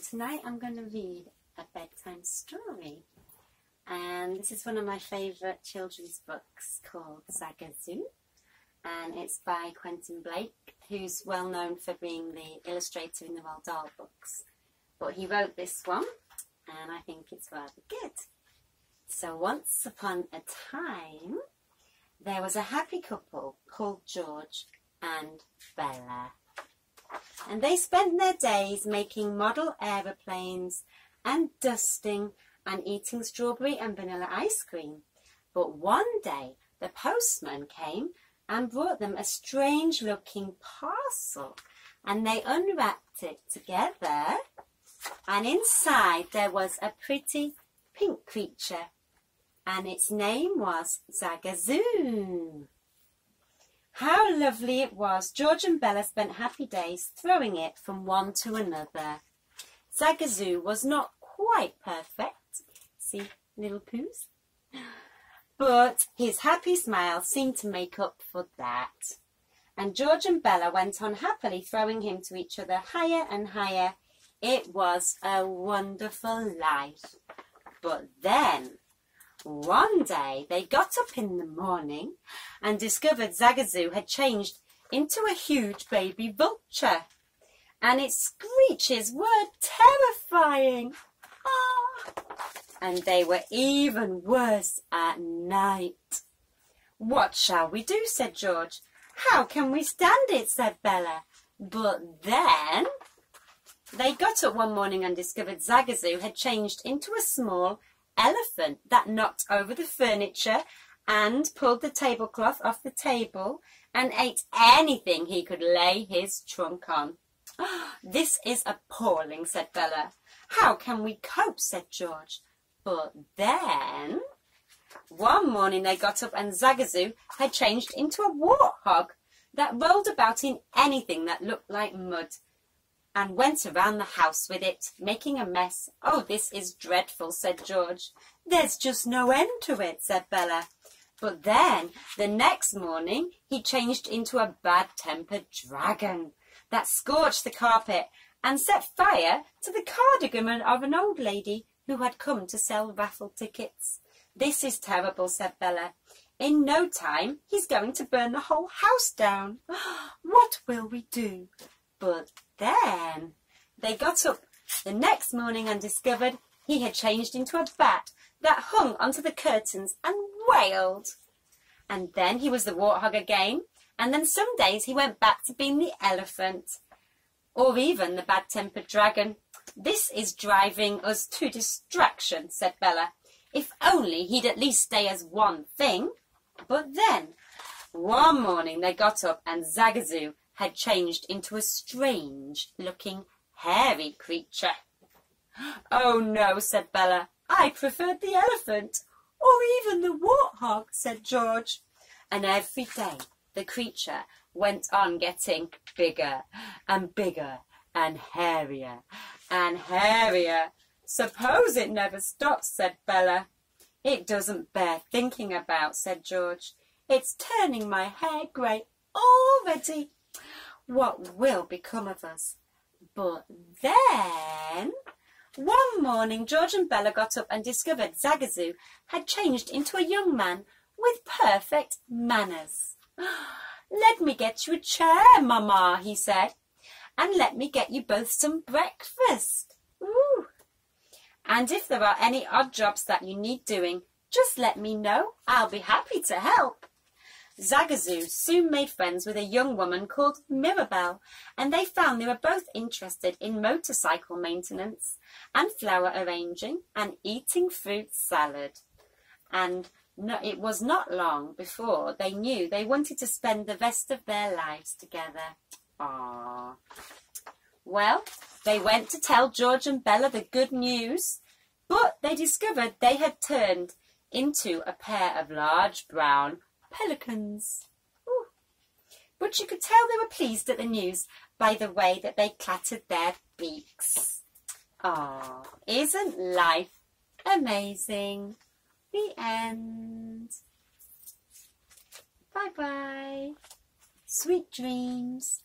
tonight I'm going to read a bedtime story, and this is one of my favourite children's books called Zagazoo, and it's by Quentin, who's well known for being the illustrator in the Roald Dahl books, but he wrote this one and I think it's rather good. So once upon a time there was a happy couple called George and Bella. And they spent their days making model aeroplanes and dusting and eating strawberry and vanilla ice cream. But one day the postman came and brought them a strange looking parcel, and they unwrapped it together, and inside there was a pretty pink creature, and its name was Zagazoo. How lovely it was! George and Bella spent happy days throwing it from one to another. Zagazoo was not quite perfect, see, little poos, but his happy smile seemed to make up for that. And George and Bella went on happily throwing him to each other higher and higher. It was a wonderful life. But then, one day they got up in the morning and discovered Zagazoo had changed into a huge baby vulture, and its screeches were terrifying. And they were even worse at night. "What shall we do?" said George. "How can we stand it?" said Bella. But then they got up one morning and discovered Zagazoo had changed into a small elephant that knocked over the furniture and pulled the tablecloth off the table and ate anything he could lay his trunk on. "This is appalling," said Bella. "How can we cope?" said George. But then one morning they got up and Zagazoo had changed into a warthog that rolled about in anything that looked like mud and went around the house with it, making a mess. "Oh, this is dreadful," said George. "There's just no end to it," said Bella. But then the next morning he changed into a bad-tempered dragon that scorched the carpet and set fire to the cardigan of an old lady who had come to sell raffle tickets. "This is terrible," said Bella. "In no time he's going to burn the whole house down. What will we do?" But then they got up the next morning and discovered he had changed into a bat that hung onto the curtains and wailed. And then he was the warthog again, and then some days he went back to being the elephant, or even the bad-tempered dragon. "This is driving us to distraction," said Bella. "If only he'd at least stay as one thing." But then one morning they got up and Zagazoo had changed into a strange-looking hairy creature. "Oh no," said Bella. "I preferred the elephant." "Or even the warthog," said George. And every day the creature went on getting bigger and bigger and hairier and hairier. "Suppose it never stops," said Bella. "It doesn't bear thinking about," said George. "It's turning my hair grey already. What will become of us?" But then one morning George and Bella got up and discovered Zagazoo had changed into a young man with perfect manners. "Let me get you a chair, Mamma," he said, "and let me get you both some breakfast. Ooh. And if there are any odd jobs that you need doing, just let me know. I'll be happy to help." Zagazoo soon made friends with a young woman called Mirabelle, and they found they were both interested in motorcycle maintenance and flower arranging and eating fruit salad. And it was not long before they knew they wanted to spend the rest of their lives together. Aww. Well, they went to tell George and Bella the good news, but they discovered they had turned into a pair of large brown pelicans. Ooh. But you could tell they were pleased at the news by the way that they clattered their beaks. Ah, isn't life amazing? The end. Bye-bye. Sweet dreams.